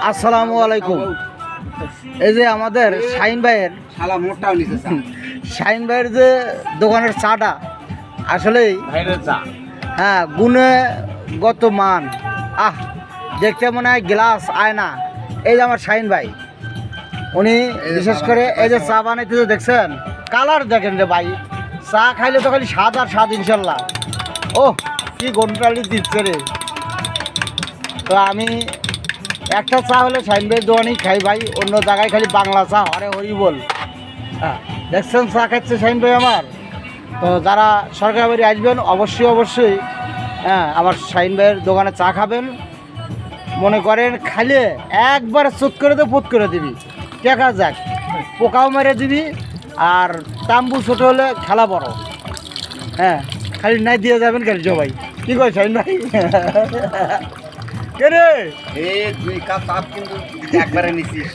আসসালামু আলাইকুম। এই যে আমাদের শাহিন ভাইয়ের যে দোকানের চাটা আসলেই হ্যাঁ গুণগত মান। দেখতে মনে হয় গ্লাস আয়না। এই যে আমার শাহিন ভাই, উনি বিশেষ করে এই যে চা বানাইতে দেখছেন, কালার দেখেন যে ভাই, চা খাইলে তো খালি স্বাদ আর স্বাদ ইনশাল্লাহ। ও কি ঘন্টালি দিচ্ছে রে। তো আমি একটা চা হলে শাহিন ভাইয়ের দোকানেই খাই ভাই, অন্য জায়গায় খালি বাংলা চা হরে হরি বল। হ্যাঁ দেখছেন চা খাচ্ছে শাহিন ভাই আমার। তো যারা সরকারি বাড়ি আসবেন অবশ্যই আমার শাহিন ভাইয়ের দোকানে চা খাবেন। মনে করেন খাইলে একবার চোট করে তো পোত করে দিবি, টেকা যাক, পোকাও মেরে দিবি, আর তাম্বু ছোট হলে খেলা বড়। হ্যাঁ খালি নাই দিয়ে যাবেন খালি সবাই। কী কয় শাহিন ভাই? কে রে? এই 2 কাপ কিন্তু একবারে নিছিস।